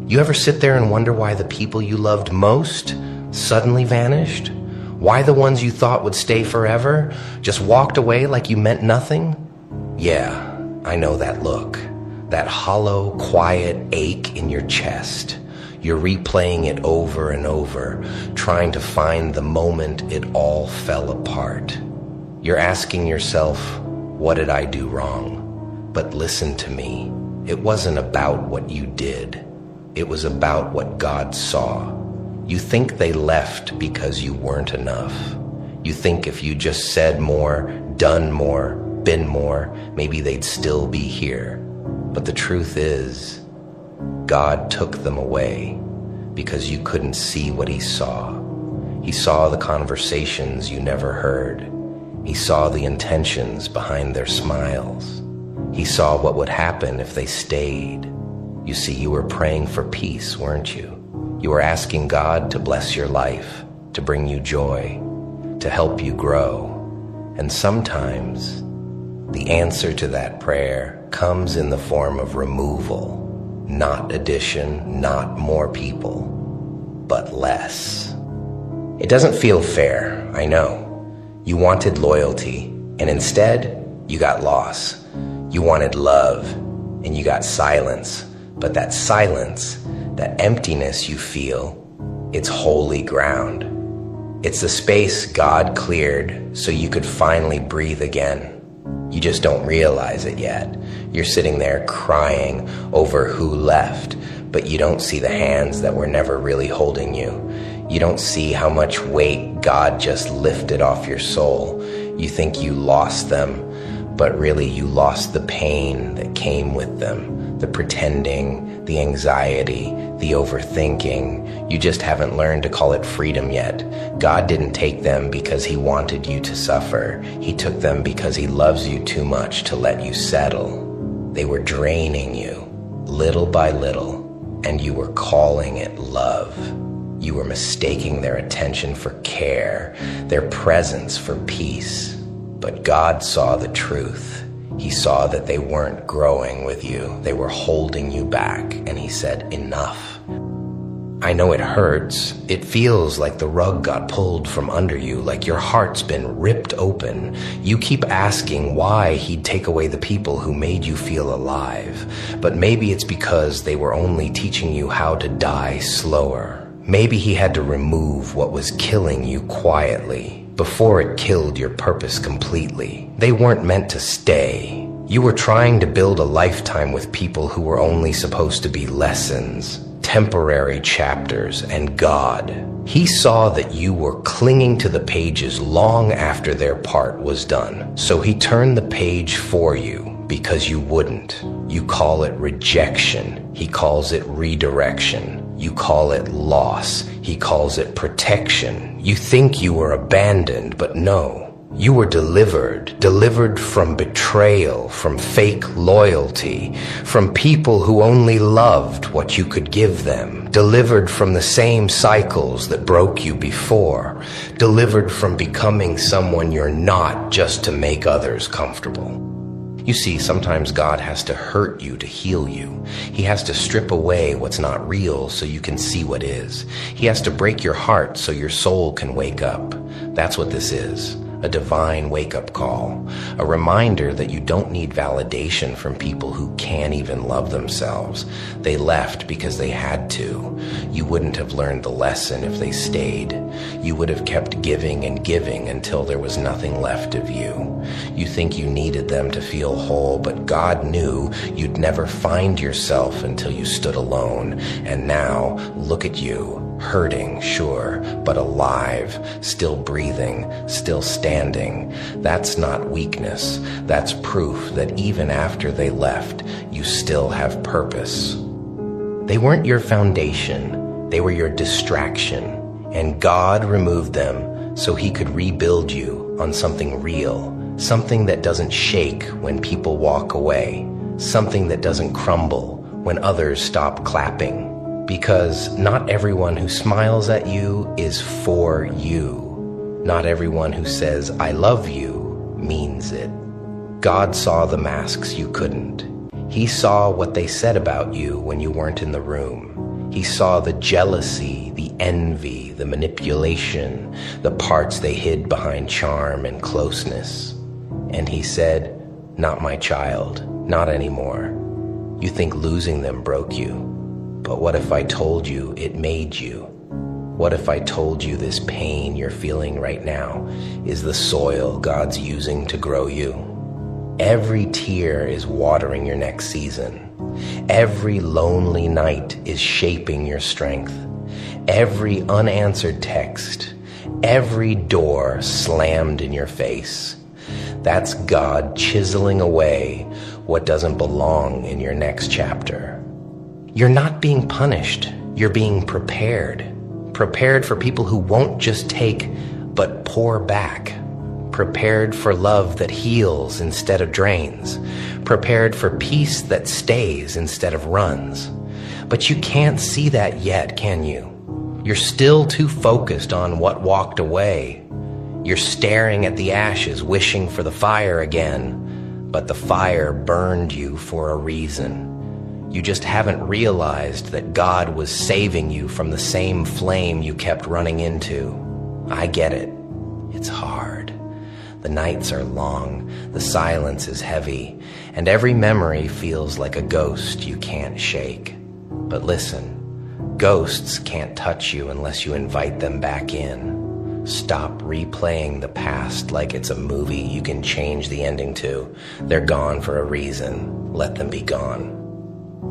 You ever sit there and wonder why the people you loved most suddenly vanished? Why the ones you thought would stay forever just walked away like you meant nothing? Yeah, I know that look. That hollow, quiet ache in your chest. You're replaying it over and over, trying to find the moment it all fell apart. You're asking yourself, what did I do wrong? But listen to me. It wasn't about what you did. It was about what God saw. You think they left because you weren't enough. You think if you just said more, done more, been more, maybe they'd still be here. But the truth is, God took them away because you couldn't see what He saw. He saw the conversations you never heard. He saw the intentions behind their smiles. He saw what would happen if they stayed. You see, you were praying for peace, weren't you? You were asking God to bless your life, to bring you joy, to help you grow. And sometimes the answer to that prayer comes in the form of removal, not addition, not more people, but less. It doesn't feel fair, I know. You wanted loyalty, and instead, you got loss. You wanted love, and you got silence. But that silence, that emptiness you feel, it's holy ground. It's the space God cleared so you could finally breathe again. You just don't realize it yet. You're sitting there crying over who left, but you don't see the hands that were never really holding you. You don't see how much weight God just lifted off your soul. You think you lost them, but really you lost the pain that came with them. The pretending, the anxiety, the overthinking. You just haven't learned to call it freedom yet. God didn't take them because He wanted you to suffer. He took them because He loves you too much to let you settle. They were draining you, little by little, and you were calling it love. You were mistaking their attention for care, their presence for peace. But God saw the truth. He saw that they weren't growing with you. They were holding you back, and He said, enough. I know it hurts. It feels like the rug got pulled from under you, like your heart's been ripped open. You keep asking why He'd take away the people who made you feel alive. But maybe it's because they were only teaching you how to die slower. Maybe He had to remove what was killing you quietly before it killed your purpose completely. They weren't meant to stay. You were trying to build a lifetime with people who were only supposed to be lessons, temporary chapters, and God. He saw that you were clinging to the pages long after their part was done. So He turned the page for you because you wouldn't. You call it rejection. He calls it redirection. You call it loss. He calls it protection. You think you were abandoned, but no. You were delivered from betrayal, from fake loyalty, from people who only loved what you could give them, delivered from the same cycles that broke you before, delivered from becoming someone you're not just to make others comfortable. You see, sometimes God has to hurt you to heal you. He has to strip away what's not real so you can see what is. He has to break your heart so your soul can wake up. That's what this is. A divine wake-up call, a reminder that you don't need validation from people who can't even love themselves. They left because they had to. You wouldn't have learned the lesson if they stayed. You would have kept giving and giving until there was nothing left of you. You think you needed them to feel whole, but God knew you'd never find yourself until you stood alone. And now, look at you. Hurting, sure, but alive, still breathing, still standing. That's not weakness. That's proof that even after they left, you still have purpose. They weren't your foundation. They were your distraction. And God removed them so He could rebuild you on something real, something that doesn't shake when people walk away, something that doesn't crumble when others stop clapping. Because not everyone who smiles at you is for you. Not everyone who says, I love you, means it. God saw the masks you couldn't. He saw what they said about you when you weren't in the room. He saw the jealousy, the envy, the manipulation, the parts they hid behind charm and closeness. And he said, "Not my child, not anymore. You think losing them broke you. But what if I told you it made you? What if I told you this pain you're feeling right now is the soil God's using to grow you? Every tear is watering your next season. Every lonely night is shaping your strength. Every unanswered text, every door slammed in your face. That's God chiseling away what doesn't belong in your next chapter. You're not being punished. You're being prepared. Prepared for people who won't just take, but pour back. Prepared for love that heals instead of drains. Prepared for peace that stays instead of runs. But you can't see that yet, can you? You're still too focused on what walked away. You're staring at the ashes, wishing for the fire again. But the fire burned you for a reason. You just haven't realized that God was saving you from the same flame you kept running into. I get it. It's hard. The nights are long, the silence is heavy, and every memory feels like a ghost you can't shake. But listen, ghosts can't touch you unless you invite them back in. Stop replaying the past like it's a movie you can change the ending to. They're gone for a reason. Let them be gone.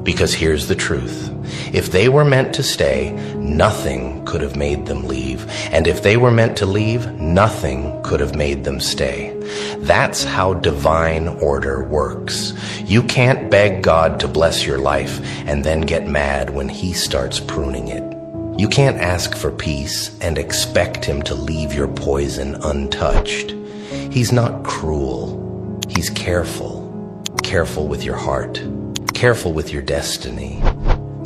Because here's the truth. If they were meant to stay, nothing could have made them leave. And if they were meant to leave, nothing could have made them stay. That's how divine order works. You can't beg God to bless your life and then get mad when He starts pruning it. You can't ask for peace and expect Him to leave your poison untouched. He's not cruel. He's careful. Careful with your heart. Careful with your destiny.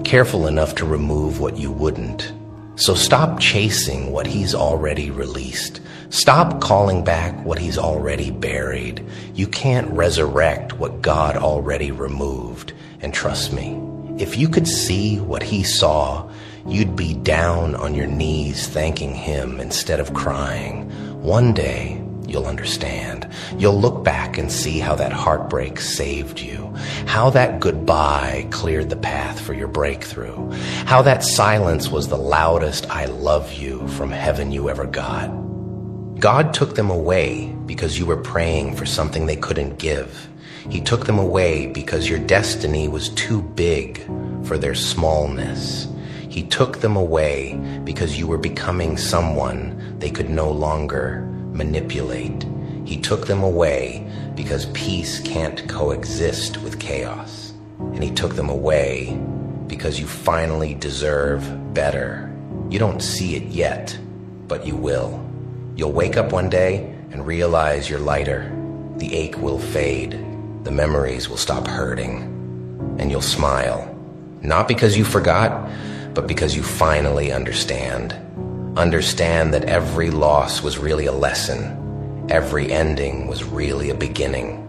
Careful enough to remove what you wouldn't. So stop chasing what He's already released. Stop calling back what He's already buried. You can't resurrect what God already removed. And trust me, if you could see what He saw, you'd be down on your knees thanking Him instead of crying. One day, you'll understand. You'll look back and see how that heartbreak saved you. How that goodbye cleared the path for your breakthrough. How that silence was the loudest "I love you" from heaven you ever got. God took them away because you were praying for something they couldn't give. He took them away because your destiny was too big for their smallness. He took them away because you were becoming someone they could no longer manipulate. He took them away because peace can't coexist with chaos. And He took them away because you finally deserve better. You don't see it yet, but you will. You'll wake up one day and realize you're lighter. The ache will fade. The memories will stop hurting. And you'll smile. Not because you forgot, but because you finally understand. Understand that every loss was really a lesson. Every ending was really a beginning.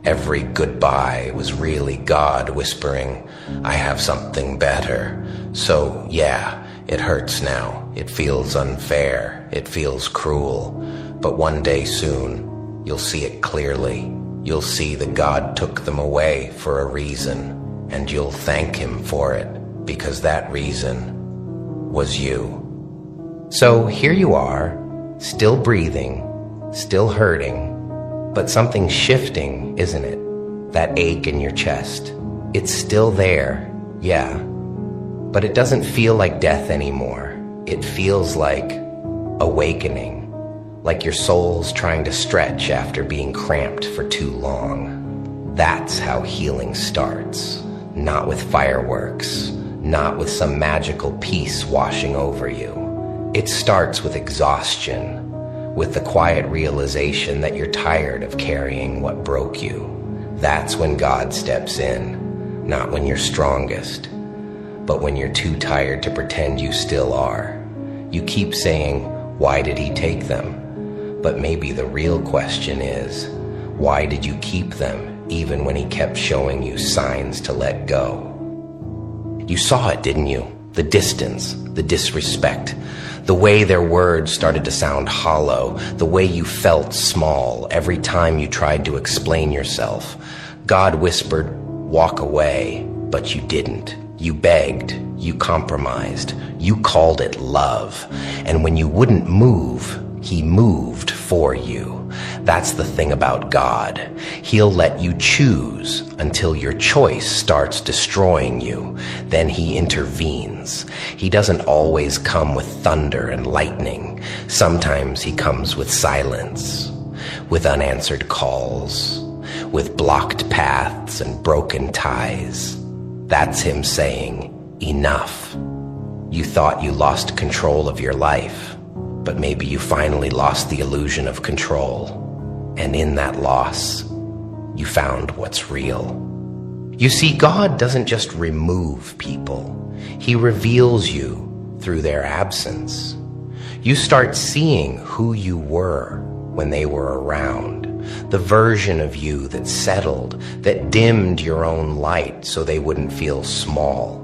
Every goodbye was really God whispering, "I have something better." So yeah, it hurts now. It feels unfair. It feels cruel. But one day soon, you'll see it clearly. You'll see that God took them away for a reason, and you'll thank Him for it, because that reason was you. So here you are, still breathing, still hurting, but something's shifting, isn't it? That ache in your chest. It's still there, yeah, but it doesn't feel like death anymore. It feels like awakening, like your soul's trying to stretch after being cramped for too long. That's how healing starts, not with fireworks, not with some magical peace washing over you. It starts with exhaustion, with the quiet realization that you're tired of carrying what broke you. That's when God steps in, not when you're strongest, but when you're too tired to pretend you still are. You keep saying, "Why did He take them?" But maybe the real question is, why did you keep them even when He kept showing you signs to let go? You saw it, didn't you? The distance, the disrespect, the way their words started to sound hollow, the way you felt small every time you tried to explain yourself. God whispered, "Walk away," but you didn't. You begged, you compromised, you called it love. And when you wouldn't move, He moved for you. That's the thing about God. He'll let you choose until your choice starts destroying you. Then He intervenes. He doesn't always come with thunder and lightning. Sometimes He comes with silence, with unanswered calls, with blocked paths and broken ties. That's Him saying, enough. You thought you lost control of your life, but maybe you finally lost the illusion of control. And in that loss, you found what's real. You see, God doesn't just remove people. He reveals you through their absence. You start seeing who you were when they were around. The version of you that settled, that dimmed your own light so they wouldn't feel small.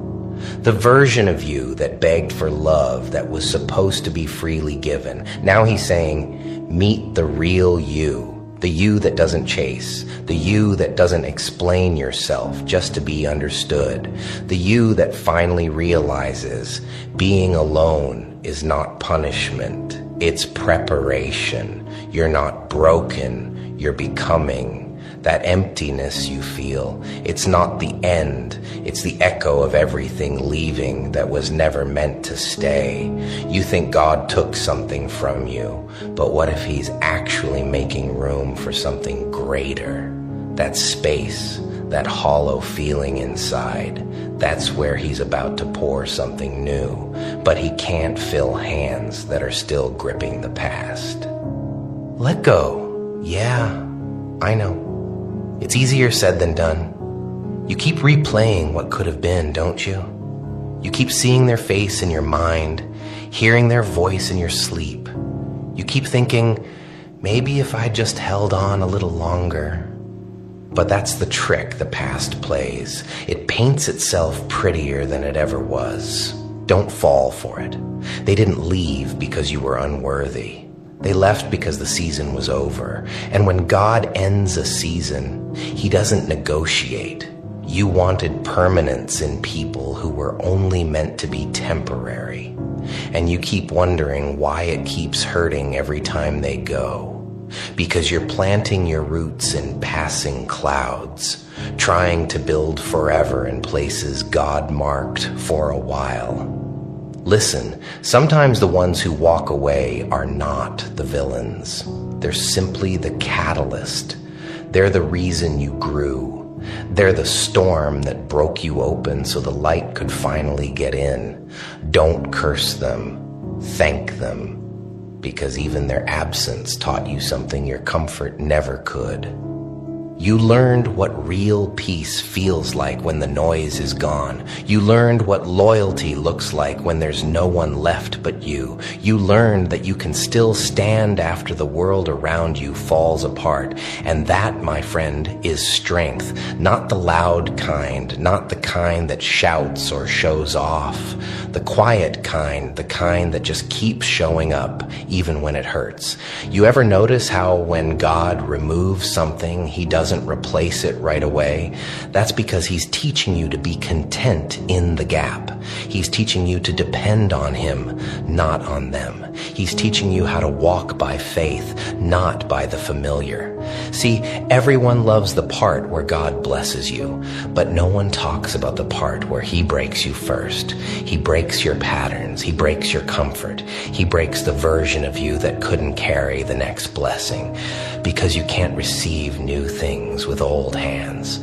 The version of you that begged for love that was supposed to be freely given. Now He's saying, meet the real you. The you that doesn't chase. The you that doesn't explain yourself just to be understood. The you that finally realizes being alone is not punishment. It's preparation. You're not broken. You're becoming. That emptiness you feel, it's not the end. It's the echo of everything leaving that was never meant to stay. You think God took something from you, but what if He's actually making room for something greater? That space, that hollow feeling inside, that's where He's about to pour something new, but He can't fill hands that are still gripping the past. Let go. Yeah, I know. It's easier said than done. You keep replaying what could have been, don't you? You keep seeing their face in your mind, hearing their voice in your sleep. You keep thinking, maybe if I just held on a little longer. But that's the trick the past plays. It paints itself prettier than it ever was. Don't fall for it. They didn't leave because you were unworthy. They left because the season was over. And when God ends a season, He doesn't negotiate. You wanted permanence in people who were only meant to be temporary. And you keep wondering why it keeps hurting every time they go. Because you're planting your roots in passing clouds, trying to build forever in places God marked for a while. Listen, sometimes the ones who walk away are not the villains. They're simply the catalyst. They're the reason you grew. They're the storm that broke you open so the light could finally get in. Don't curse them. Thank them. Because even their absence taught you something your comfort never could. You learned what real peace feels like when the noise is gone. You learned what loyalty looks like when there's no one left but you. You learned that you can still stand after the world around you falls apart. And that, my friend, is strength. Not the loud kind, not the kind that shouts or shows off. The quiet kind, the kind that just keeps showing up even when it hurts. You ever notice how when God removes something, He doesn't replace it right away? That's because He's teaching you to be content in the gap. He's teaching you to depend on Him, not on them. He's teaching you how to walk by faith, not by the familiar. See, everyone loves the part where God blesses you, but no one talks about the part where He breaks you first. He breaks your patterns. He breaks your comfort. He breaks the version of you that couldn't carry the next blessing, because you can't receive new things with old hands.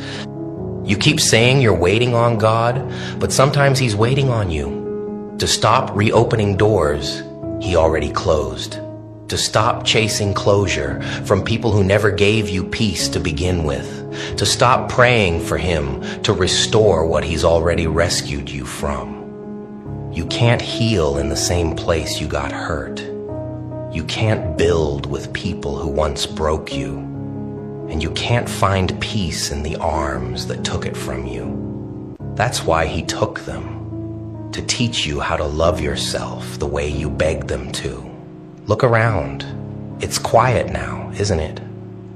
You keep saying you're waiting on God, but sometimes He's waiting on you to stop reopening doors He already closed, to stop chasing closure from people who never gave you peace to begin with, to stop praying for Him to restore what He's already rescued you from. You can't heal in the same place you got hurt. You can't build with people who once broke you. And you can't find peace in the arms that took it from you. That's why He took them. to teach you how to love yourself the way you begged them to. Look around. It's quiet now, isn't it?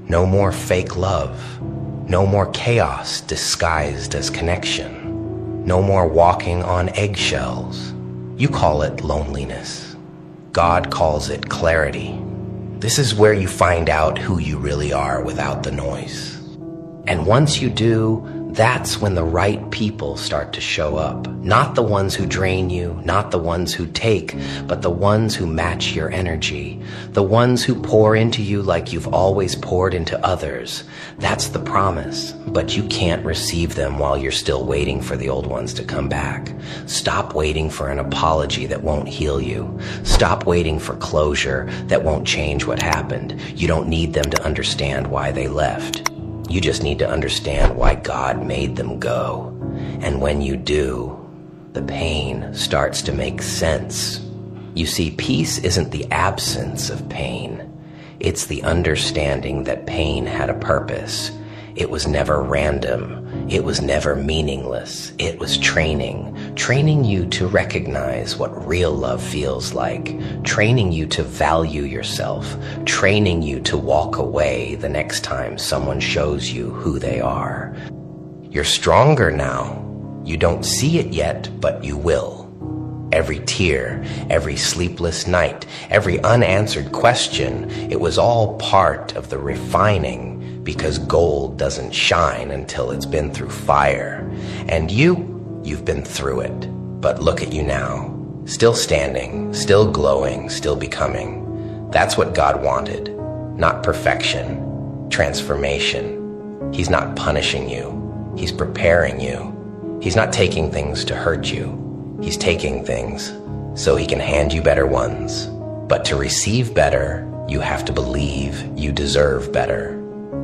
No more fake love. No more chaos disguised as connection. No more walking on eggshells. You call it loneliness. God calls it clarity. This is where you find out who you really are without the noise. And once you do, that's when the right people start to show up. Not the ones who drain you, not the ones who take, but the ones who match your energy. The ones who pour into you like you've always poured into others. That's the promise, but you can't receive them while you're still waiting for the old ones to come back. Stop waiting for an apology that won't heal you. Stop waiting for closure that won't change what happened. You don't need them to understand why they left. You just need to understand why God made them go. And when you do, the pain starts to make sense. You see, peace isn't the absence of pain. It's the understanding that pain had a purpose. It was never random. It was never meaningless. It was training you to recognize what real love feels like, training you to value yourself, training you to walk away the next time someone shows you who they are. You're stronger now. You don't see it yet, but you will. Every tear, every sleepless night, every unanswered question, it was all part of the refining, because gold doesn't shine until it's been through fire. And you've been through it. But look at you now, still standing, still glowing, still becoming. That's what God wanted, not perfection, transformation. He's not punishing you. He's preparing you. He's not taking things to hurt you. He's taking things so he can hand you better ones. But to receive better, you have to believe you deserve better.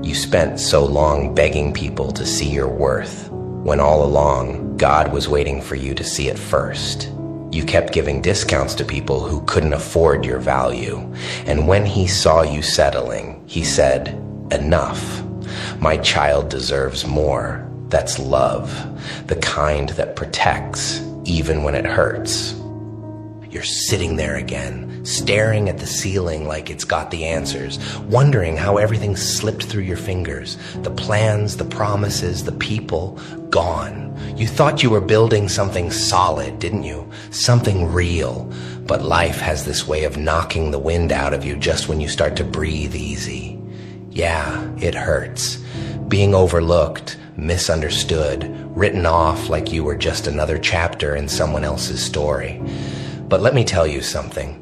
You spent so long begging people to see your worth, when all along, God was waiting for you to see it first. You kept giving discounts to people who couldn't afford your value. And when he saw you settling, he said, "Enough. My child deserves more." That's love, the kind that protects, even when it hurts. You're sitting there again, staring at the ceiling like it's got the answers, wondering how everything slipped through your fingers. The plans, the promises, the people, gone. You thought you were building something solid, didn't you? Something real. But life has this way of knocking the wind out of you just when you start to breathe easy. Yeah, it hurts. Being overlooked, misunderstood, written off like you were just another chapter in someone else's story. But let me tell you something.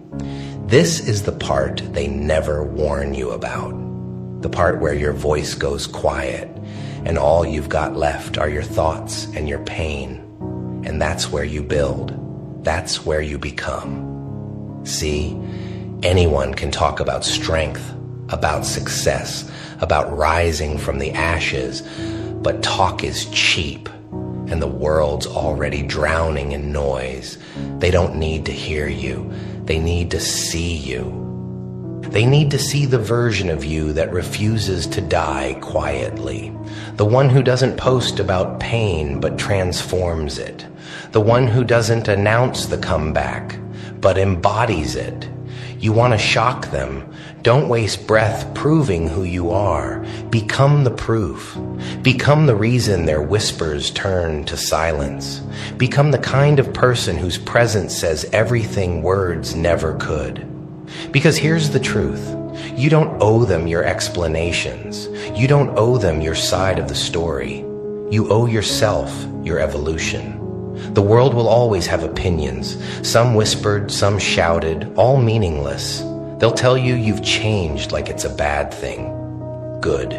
This is the part they never warn you about. The part where your voice goes quiet and all you've got left are your thoughts and your pain. And that's where you build. That's where you become. See, anyone can talk about strength, about success, about rising from the ashes, but talk is cheap, and the world's already drowning in noise. They don't need to hear you. They need to see you. They need to see the version of you that refuses to die quietly. The one who doesn't post about pain but transforms it. The one who doesn't announce the comeback but embodies it. You want to shock them. Don't waste breath proving who you are. Become the proof. Become the reason their whispers turn to silence. Become the kind of person whose presence says everything words never could. Because here's the truth. You don't owe them your explanations. You don't owe them your side of the story. You owe yourself your evolution. The world will always have opinions. Some whispered, some shouted, all meaningless. They'll tell you you've changed like it's a bad thing. Good.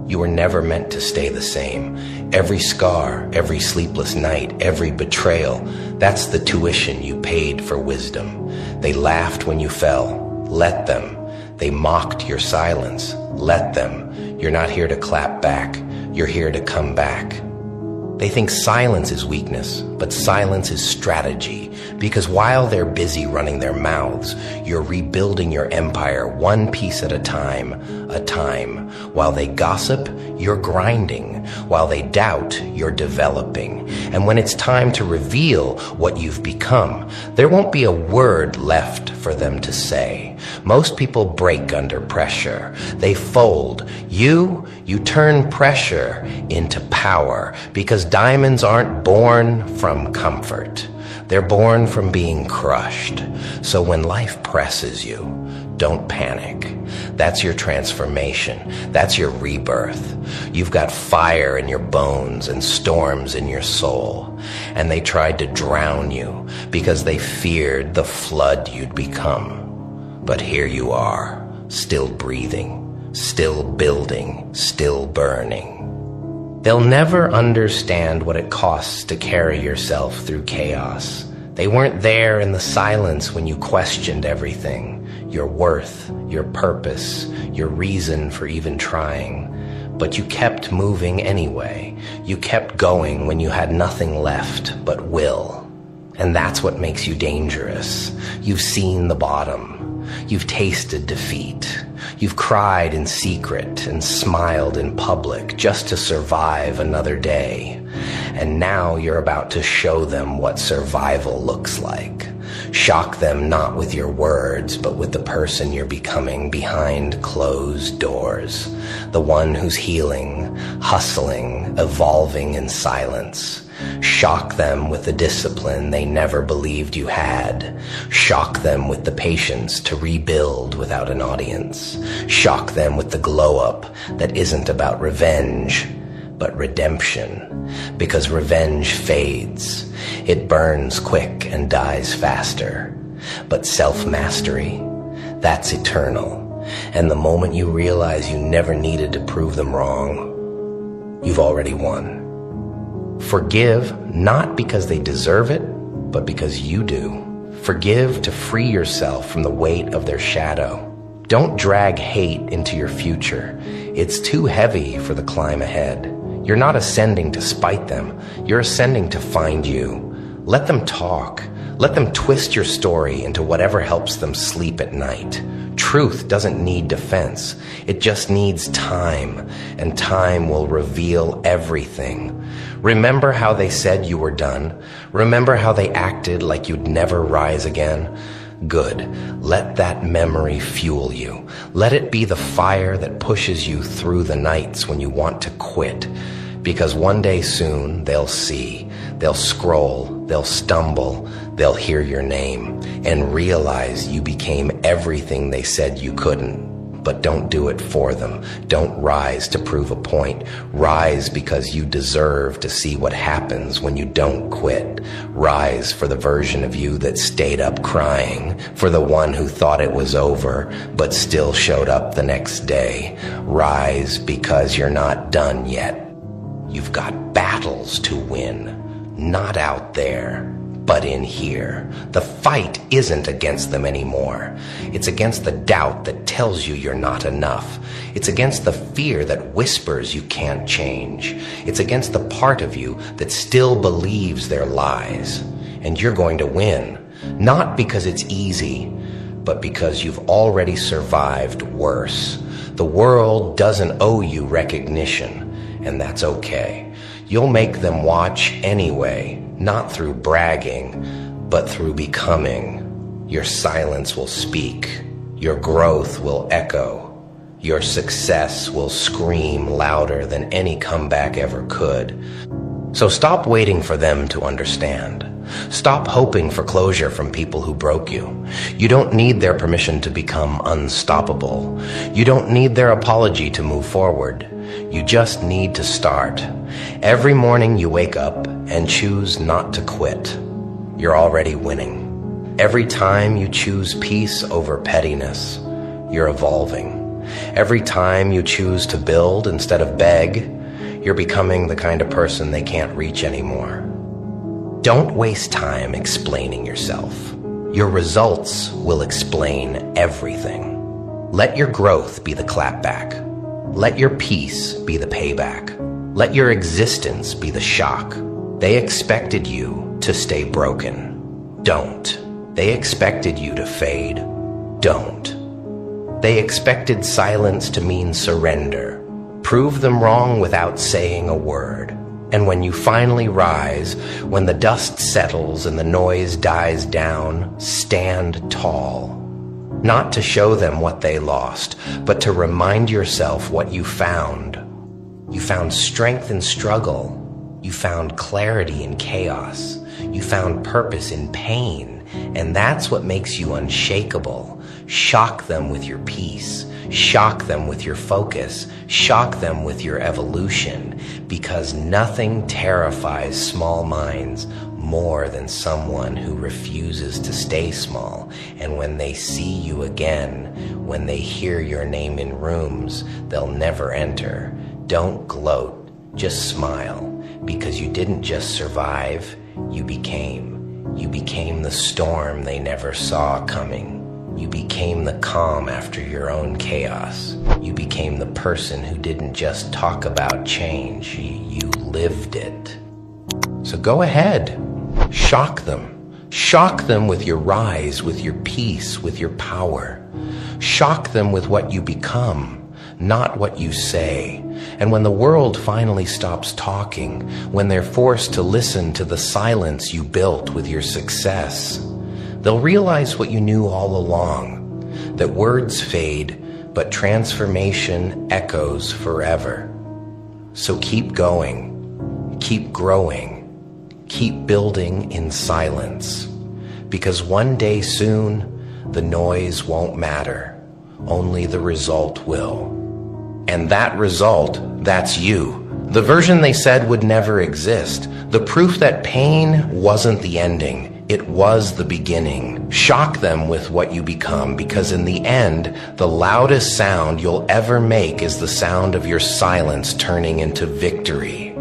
You were never meant to stay the same. Every scar, every sleepless night, every betrayal, that's the tuition you paid for wisdom. They laughed when you fell. Let them. They mocked your silence. Let them. You're not here to clap back. You're here to come back. They think silence is weakness, but silence is strategy, because while they're busy running their mouths, you're rebuilding your empire one piece at a time. While they gossip, you're grinding, While they doubt, you're developing. And when it's time to reveal what you've become, there won't be a word left for them to say. Most people break under pressure. They fold. You turn pressure into power, because diamonds aren't born from comfort. They're born from being crushed. So when life presses you, don't panic. That's your transformation. That's your rebirth. You've got fire in your bones and storms in your soul. And they tried to drown you because they feared the flood you'd become. But here you are, still breathing, still building, still burning. They'll never understand what it costs to carry yourself through chaos. They weren't there in the silence when you questioned everything, your worth, your purpose, your reason for even trying. But you kept moving anyway. You kept going when you had nothing left but will. And that's what makes you dangerous. You've seen the bottom. You've tasted defeat. You've cried in secret and smiled in public just to survive another day. And now you're about to show them what survival looks like. Shock them not with your words, but with the person you're becoming behind closed doors. The one who's healing, hustling, evolving in silence. Shock them with the discipline they never believed you had. Shock them with the patience to rebuild without an audience. Shock them with the glow-up that isn't about revenge, but redemption. Because revenge fades. It burns quick and dies faster. But self-mastery, that's eternal. And the moment you realize you never needed to prove them wrong, you've already won. Forgive, not because they deserve it, but because you do. Forgive to free yourself from the weight of their shadow. Don't drag hate into your future. It's too heavy for the climb ahead. You're not ascending to spite them. You're ascending to find you. Let them talk. Let them twist your story into whatever helps them sleep at night. Truth doesn't need defense. It just needs time, and time will reveal everything. Remember how they said you were done? Remember how they acted like you'd never rise again? Good. Let that memory fuel you. Let it be the fire that pushes you through the nights when you want to quit. Because one day soon they'll see, they'll scroll, they'll stumble, they'll hear your name and realize you became everything they said you couldn't. But don't do it for them. Don't rise to prove a point. Rise because you deserve to see what happens when you don't quit. Rise for the version of you that stayed up crying, for the one who thought it was over, but still showed up the next day. Rise because you're not done yet. You've got battles to win, not out there, but in here. The fight isn't against them anymore. It's against the doubt that tells you you're not enough. It's against the fear that whispers you can't change. It's against the part of you that still believes their lies. And you're going to win, not because it's easy, but because you've already survived worse. The world doesn't owe you recognition. And that's okay. You'll make them watch anyway, not through bragging, but through becoming. Your silence will speak. Your growth will echo. Your success will scream louder than any comeback ever could. So stop waiting for them to understand. Stop hoping for closure from people who broke you. You don't need their permission to become unstoppable. You don't need their apology to move forward. You just need to start. Every morning you wake up and choose not to quit. You're already winning. Every time you choose peace over pettiness, you're evolving. Every time you choose to build instead of beg, you're becoming the kind of person they can't reach anymore. Don't waste time explaining yourself. Your results will explain everything. Let your growth be the clapback. Let your peace be the payback. Let your existence be the shock. They expected you to stay broken. Don't. They expected you to fade. Don't. They expected silence to mean surrender. Prove them wrong without saying a word. And when you finally rise, when the dust settles and the noise dies down, stand tall. Not to show them what they lost, but to remind yourself what you found. You found strength in struggle. You found clarity in chaos. You found purpose in pain. And that's what makes you unshakable. Shock them with your peace. Shock them with your focus. Shock them with your evolution. Because nothing terrifies small minds more than someone who refuses to stay small. And when they see you again, when they hear your name in rooms they'll never enter, don't gloat, just smile. Because you didn't just survive, you became. You became the storm they never saw coming. You became the calm after your own chaos. You became the person who didn't just talk about change, you lived it. So go ahead, shock them. Shock them with your rise, with your peace, with your power. Shock them with what you become, not what you say. And when the world finally stops talking, when they're forced to listen to the silence you built with your success, they'll realize what you knew all along, that words fade, but transformation echoes forever. So keep going, keep growing, keep building in silence, because one day soon, the noise won't matter, only the result will. And that result, that's you. The version they said would never exist. The proof that pain wasn't the ending. It was the beginning. Shock them with what you become, because in the end, the loudest sound you'll ever make is the sound of your silence turning into victory.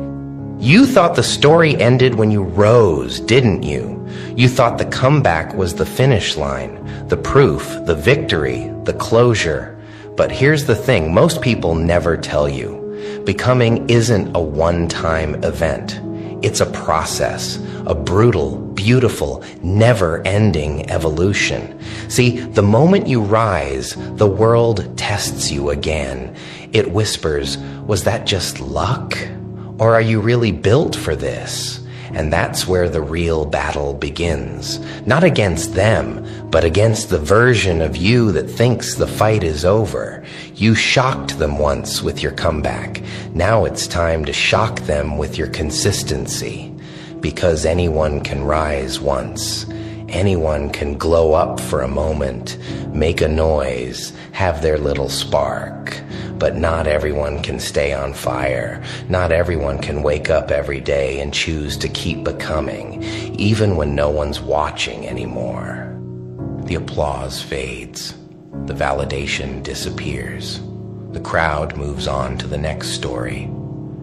You thought the story ended when you rose, didn't you? You thought the comeback was the finish line, the proof, the victory, the closure. But here's the thing, most people never tell you. Becoming isn't a one-time event. It's a process, a brutal, beautiful, never-ending evolution. See, the moment you rise, the world tests you again. It whispers, was that just luck? Or are you really built for this? And that's where the real battle begins. Not against them, but against the version of you that thinks the fight is over. You shocked them once with your comeback. Now it's time to shock them with your consistency. Because anyone can rise once. Anyone can glow up for a moment, make a noise, have their little spark. But not everyone can stay on fire. Not everyone can wake up every day and choose to keep becoming, even when no one's watching anymore. The applause fades. The validation disappears. The crowd moves on to the next story.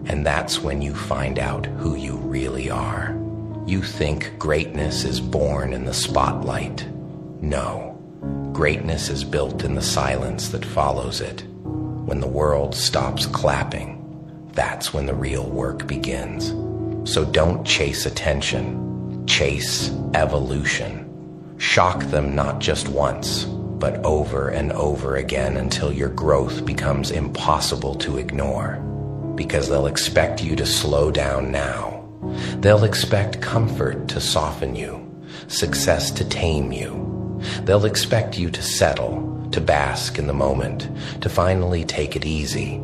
And that's when you find out who you really are. You think greatness is born in the spotlight. No, greatness is built in the silence that follows it. When the world stops clapping, that's when the real work begins. So don't chase attention, chase evolution. Shock them not just once, but over and over again until your growth becomes impossible to ignore. Because they'll expect you to slow down now. They'll expect comfort to soften you, success to tame you. They'll expect you to settle, to bask in the moment, to finally take it easy.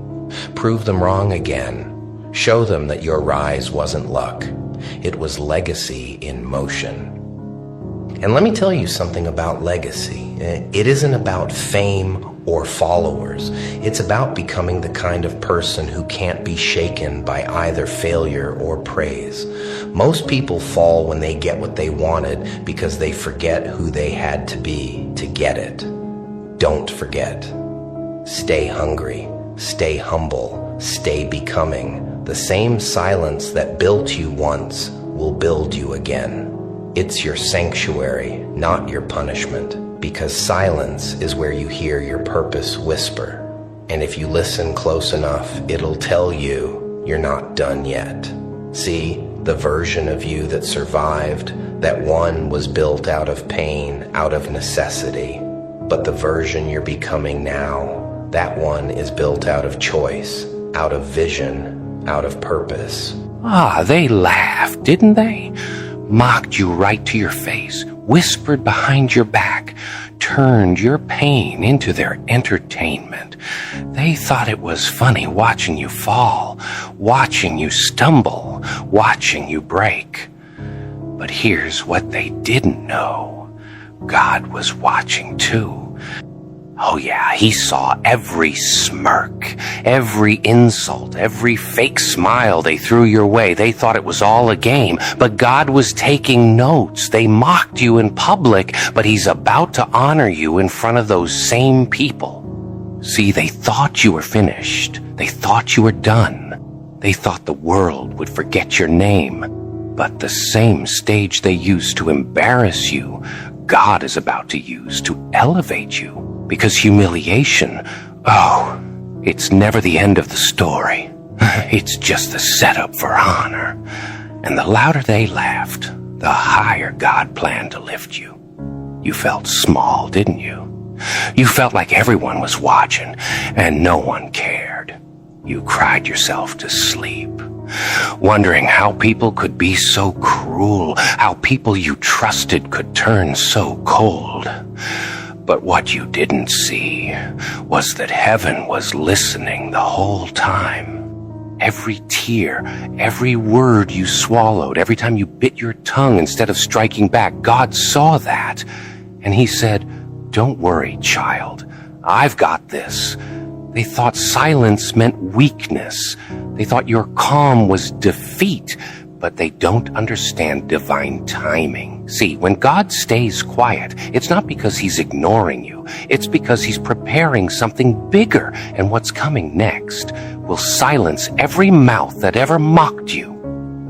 Prove them wrong again. Show them that your rise wasn't luck. It was legacy in motion. And let me tell you something about legacy. It isn't about fame or followers. It's about becoming the kind of person who can't be shaken by either failure or praise. Most people fall when they get what they wanted because they forget who they had to be to get it. Don't forget. Stay hungry, stay humble, stay becoming. The same silence that built you once will build you again. It's your sanctuary, not your punishment, because silence is where you hear your purpose whisper. And if you listen close enough, it'll tell you you're not done yet. See, the version of you that survived, that one was built out of pain, out of necessity. But the version you're becoming now, that one is built out of choice, out of vision, out of purpose. Ah, they laughed, didn't they? Mocked you right to your face, whispered behind your back, turned your pain into their entertainment. They thought it was funny watching you fall, watching you stumble, watching you break. But here's what they didn't know. God was watching too. Oh yeah, he saw every smirk, every insult, every fake smile they threw your way. They thought it was all a game, but God was taking notes. They mocked you in public, but he's about to honor you in front of those same people. See, they thought you were finished. They thought you were done. They thought the world would forget your name. But the same stage they used to embarrass you, God is about to use to elevate you. Because humiliation, oh, it's never the end of the story. It's just the setup for honor. And the louder they laughed, the higher God planned to lift you. You felt small, didn't you? You felt like everyone was watching and no one cared. You cried yourself to sleep, wondering how people could be so cruel, how people you trusted could turn so cold. But what you didn't see was that heaven was listening the whole time. Every tear, every word you swallowed, every time you bit your tongue instead of striking back, God saw that. And he said, "Don't worry, child. I've got this." They thought silence meant weakness. They thought your calm was defeat. But they don't understand divine timing. See, when God stays quiet, it's not because he's ignoring you. It's because he's preparing something bigger, and what's coming next will silence every mouth that ever mocked you.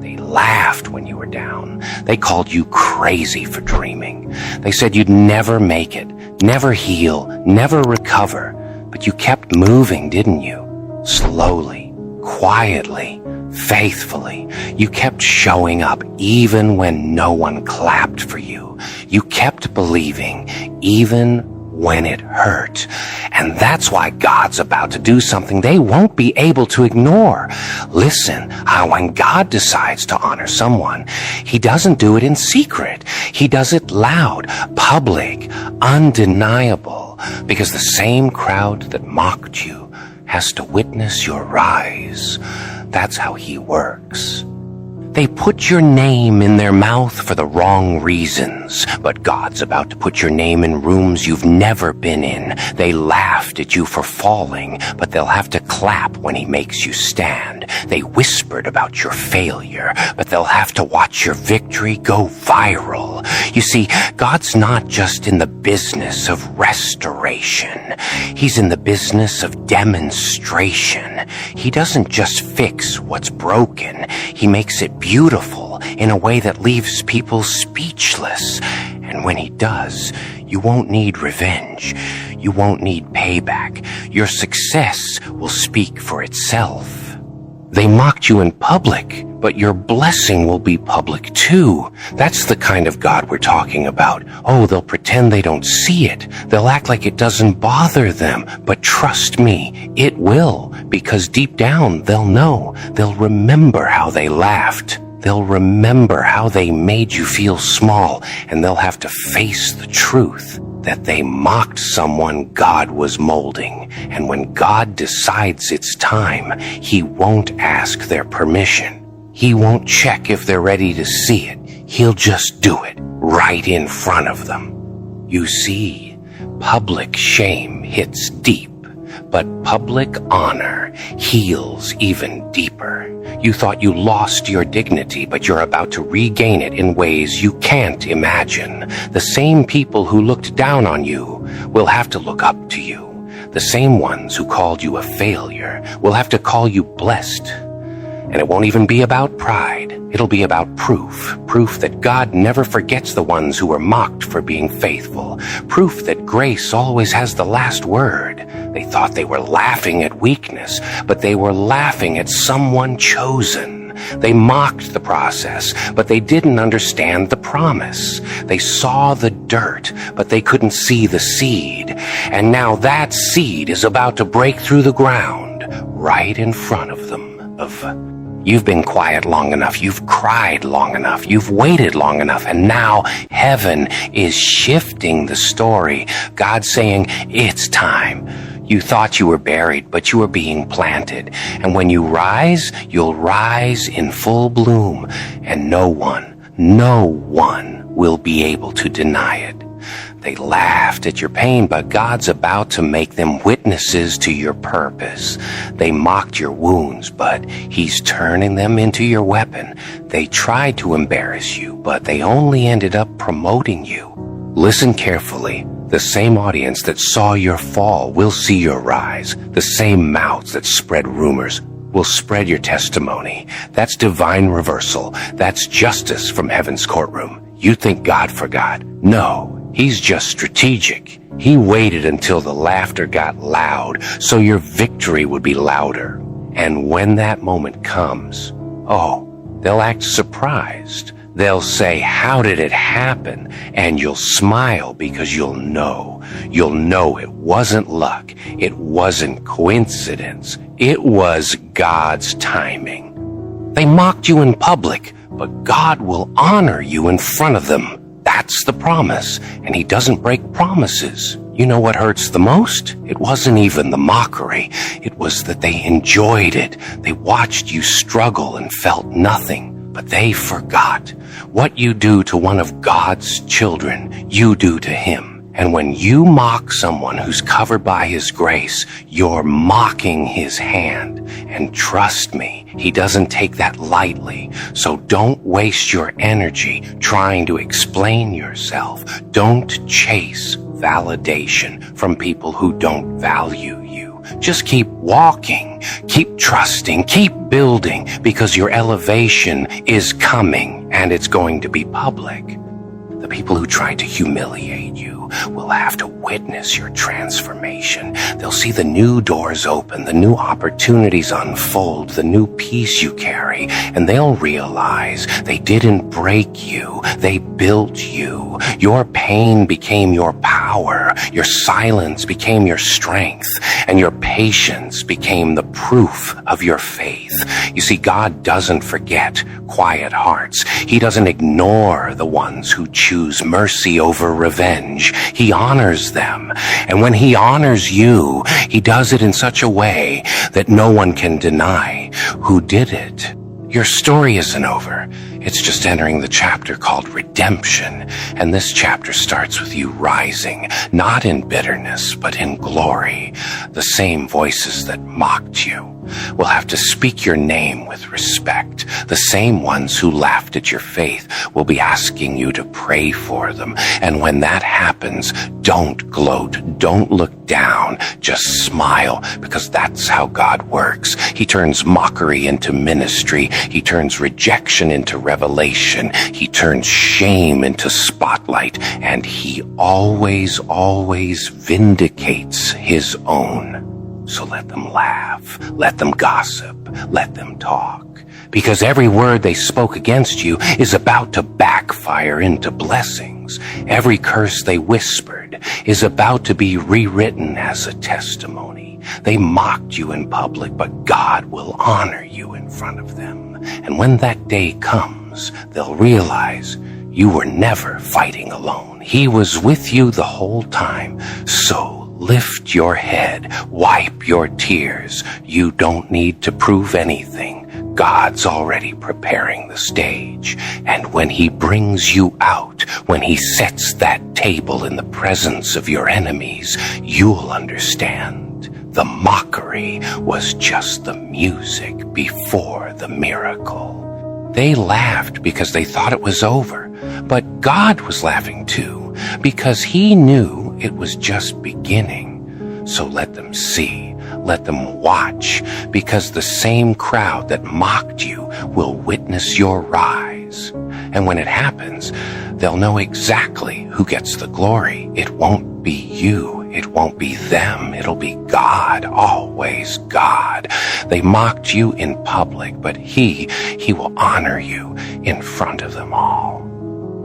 They laughed when you were down. They called you crazy for dreaming. They said you'd never make it, never heal, never recover. But you kept moving, didn't you? Slowly, quietly, faithfully. You kept showing up even when no one clapped for you. You kept believing even when it hurt. And that's why God's about to do something they won't be able to ignore. Listen, how when God decides to honor someone, he doesn't do it in secret. He does it loud, public, undeniable, because the same crowd that mocked you has to witness your rise. That's how he works. They put your name in their mouth for the wrong reasons, but God's about to put your name in rooms you've never been in. They laughed at you for falling, but they'll have to clap when he makes you stand. They whispered about your failure, but they'll have to watch your victory go viral. You see, God's not just in the business of restoration. He's in the business of demonstration. He doesn't just fix what's broken. He makes it beautiful in a way that leaves people speechless. And when he does, you won't need revenge. You won't need payback. Your success will speak for itself. They mocked you in public, but your blessing will be public too. That's the kind of God we're talking about. Oh, they'll pretend they don't see it. They'll act like it doesn't bother them. But trust me, it will, because deep down they'll know. They'll remember how they laughed. They'll remember how they made you feel small, and they'll have to face the truth that they mocked someone God was molding. And when God decides it's time, he won't ask their permission. He won't check if they're ready to see it. He'll just do it right in front of them. You see, public shame hits deep, but public honor heals even deeper. You thought you lost your dignity, but you're about to regain it in ways you can't imagine. The same people who looked down on you will have to look up to you. The same ones who called you a failure will have to call you blessed. And it won't even be about pride. It'll be about proof. Proof that God never forgets the ones who were mocked for being faithful. Proof that grace always has the last word. They thought they were laughing at weakness, but they were laughing at someone chosen. They mocked the process, but they didn't understand the promise. They saw the dirt, but they couldn't see the seed. And now that seed is about to break through the ground, right in front of them. You've been quiet long enough, you've cried long enough, you've waited long enough, and now heaven is shifting the story. God's saying, it's time. You thought you were buried, but you were being planted. And when you rise, you'll rise in full bloom, and no one will be able to deny it. They laughed at your pain, but God's about to make them witnesses to your purpose. They mocked your wounds, but He's turning them into your weapon. They tried to embarrass you, but they only ended up promoting you. Listen carefully. The same audience that saw your fall will see your rise. The same mouths that spread rumors will spread your testimony. That's divine reversal. That's justice from heaven's courtroom. You think God forgot? No. He's just strategic. He waited until the laughter got loud so your victory would be louder. And when that moment comes, they'll act surprised. They'll say, how did it happen? And you'll smile because you'll know it wasn't luck. It wasn't coincidence. It was God's timing. They mocked you in public, but God will honor you in front of them. That's the promise, and He doesn't break promises. You know what hurts the most? It wasn't even the mockery. It was that they enjoyed it. They watched you struggle and felt nothing, but they forgot. What you do to one of God's children, you do to Him. And when you mock someone who's covered by His grace, you're mocking His hand. And trust me, He doesn't take that lightly. So don't waste your energy trying to explain yourself. Don't chase validation from people who don't value you. Just keep walking, keep trusting, keep building, because your elevation is coming and it's going to be public. The people who try to humiliate you will have to witness your transformation. They'll see the new doors open, the new opportunities unfold, the new peace you carry, and they'll realize they didn't break you, they built you. Your pain became your power, your silence became your strength, and your patience became the proof of your faith. You see, God doesn't forget quiet hearts. He doesn't ignore the ones who choose mercy over revenge. He honors them. And when He honors you, He does it in such a way that no one can deny who did it. Your story isn't over. It's just entering the chapter called redemption. And this chapter starts with you rising, not in bitterness, but in glory. The same voices that mocked you will have to speak your name with respect. The same ones who laughed at your faith will be asking you to pray for them. And when that happens, don't gloat, don't look down, just smile, because that's how God works. He turns mockery into ministry. He turns rejection into revelation. He turns shame into spotlight. And He always vindicates His own. So let them laugh, let them gossip, let them talk. Because every word they spoke against you is about to backfire into blessings. Every curse they whispered is about to be rewritten as a testimony. They mocked you in public, but God will honor you in front of them. And when that day comes, they'll realize you were never fighting alone. He was with you the whole time. So lift your head, wipe your tears. You don't need to prove anything. God's already preparing the stage. And when He brings you out, when He sets that table in the presence of your enemies, you'll understand. The mockery was just the music before the miracle. They laughed because they thought it was over, but God was laughing too, because He knew it was just beginning. So let them see, let them watch, because the same crowd that mocked you will witness your rise. And when it happens, they'll know exactly who gets the glory. It won't be you. It won't be them. It'll be God, always God. They mocked you in public, but He will honor you in front of them all.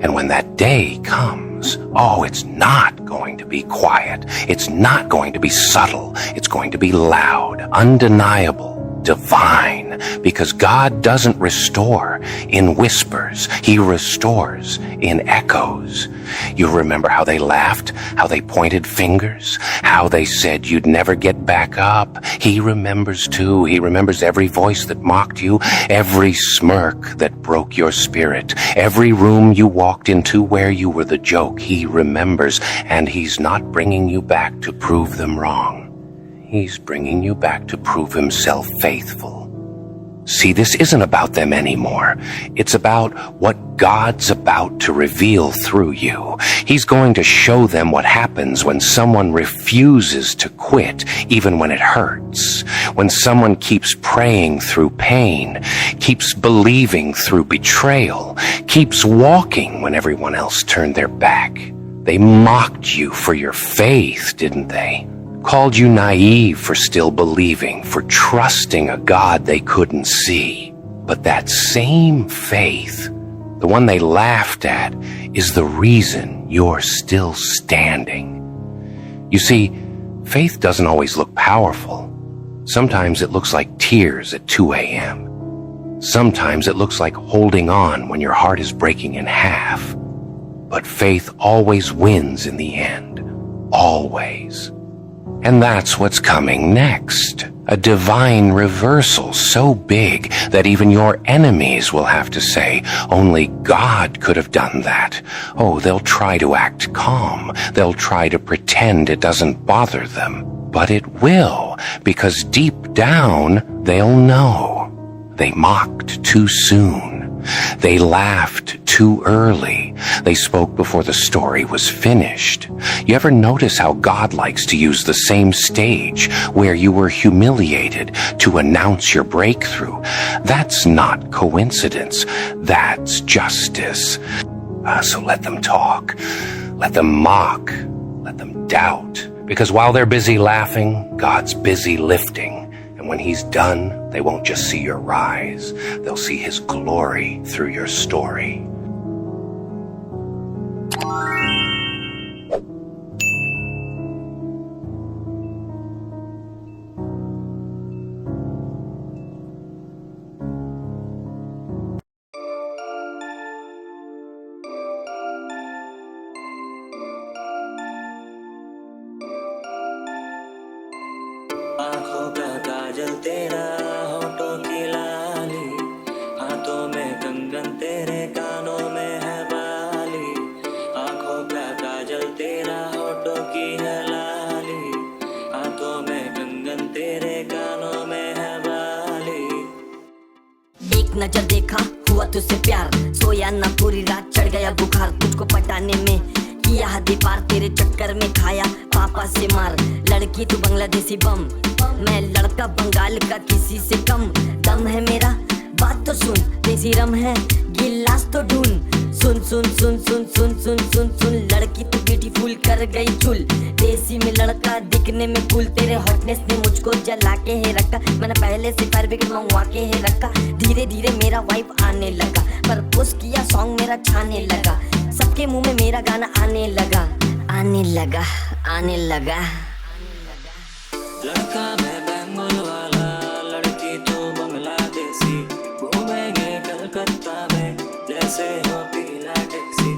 And when that day comes, comes, oh, it's not going to be quiet. It's not going to be subtle. It's going to be loud, undeniable, divine, because God doesn't restore in whispers. He restores in echoes. You remember how they laughed, how they pointed fingers, how they said you'd never get back up. He remembers too. He remembers every voice that mocked you, every smirk that broke your spirit, every room you walked into where you were the joke. He remembers, and he's not bringing you back to prove them wrong. He's bringing you back to prove himself faithful. See, this isn't about them anymore. It's about what God's about to reveal through you. He's going to show them what happens when someone refuses to quit, even when it hurts. When someone keeps praying through pain, keeps believing through betrayal, keeps walking when everyone else turned their back. They mocked you for your faith, didn't they? Called you naive for still believing, for trusting a God they couldn't see. But that same faith, the one they laughed at, is the reason you're still standing. You see, faith doesn't always look powerful. Sometimes it looks like tears at 2 a.m. Sometimes it looks like holding on when your heart is breaking in half. But faith always wins in the end. Always. And that's what's coming next. A divine reversal so big that even your enemies will have to say, only God could have done that. Oh, they'll try to act calm. They'll try to pretend it doesn't bother them. But it will, because deep down, they'll know. They mocked too soon. They laughed too early. They spoke before the story was finished. You ever notice how God likes to use the same stage where you were humiliated to announce your breakthrough? That's not coincidence. That's justice. So let them talk. Let them mock. Let them doubt. Because while they're busy laughing, God's busy lifting. And when he's done, they won't just see your rise. They'll see his glory through your story. आँखों का काजल तेरा, होठों की लाली, हाथों में कंगन तेरे, कानों में है बाली। आँखों का काजल तेरा, होठों की है लाली, हाथों में कंगन तेरे, कानों में है बाली। एक नजर देखा हुआ तुझसे प्यार, सोया ना पूरी रात, चढ़ गया बुखार तुझको पटाने में, किया हद पार, तेरे चक्कर में खाया पापा से मार। लड़की तू बांग्लादेशी बम, मैं लड़का बंगाल का किसी से कम। दम है मेरा बात तो सुन, देसी रम है गिलास तो ढूंढ। सुन सुन सुन सुन सुन सुन सुन सुन, लड़की तू ब्यूटीफुल कर गई चुल। देसी में लड़का दिखने में कूल, तेरे हॉटनेस ने मुझको जला के है रखा। मैंने पहले से फायर ब्रिगेड मंगवा के है रखा। धीरे धीरे मेरा वाइफ आने लगा, पर पोस्ट किया सॉन्ग मेरा छाने लगा। सबके मुंह में मेरा गाना आने लगा, आने लगा, आने लगा। लड़का मैं बेंगल वाला, लड़की तो बांग्लादेशी, घूमेंगे कलकत्ता में जैसे हो पीला टैक्सी।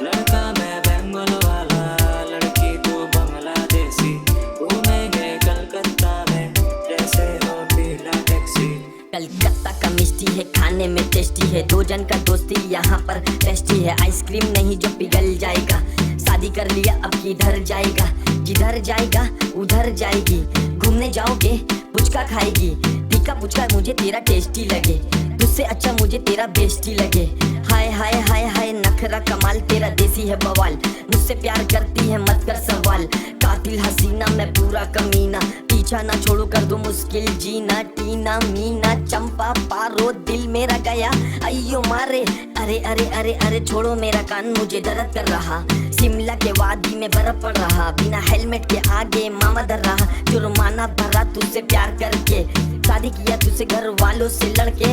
लड़का मैं बेंगल वाला, लड़की तो बांग्लादेशी, घूमेंगे कलकत्ता में जैसे हो पीला टैक्सी। कलकत्ता का मिष्टी है, खाने में टेस्टी है, दो जन का दोस्ती यहाँ पर टेस्टी है। आइसक्रीम नहीं जो पिघल जाएगा, शादी कर लिया अब किधर जाएगा। जिधर जाएगा उधर जाएगी, घूमने जाओगे पुचका खाएगी। तीखा पुचका मुझे तेरा टेस्टी लगे, तुझसे अच्छा मुझे तेरा बेस्टी लगे। हाय हाय हाय हाय नखरा कमाल, तेरा देसी है बवाल। मुझसे प्यार करती है मत कर सवाल, कातिल हसीना मैं पूरा कमीना। पीछा ना छोड़ो कर दो मुश्किल जीना, टीना मीना चंपा पारो दिल मेरा गया अयो मारे। अरे अरे अरे अरे छोड़ो मेरा कान, मुझे दर्द कर रहा। शिमला के वादी में बर्फ पड़ रहा, बिना हेलमेट के आगे मामा डर रहा। जुर्माना भरा तुझसे प्यार करके, शादी किया तुझसे घर वालों से लड़के।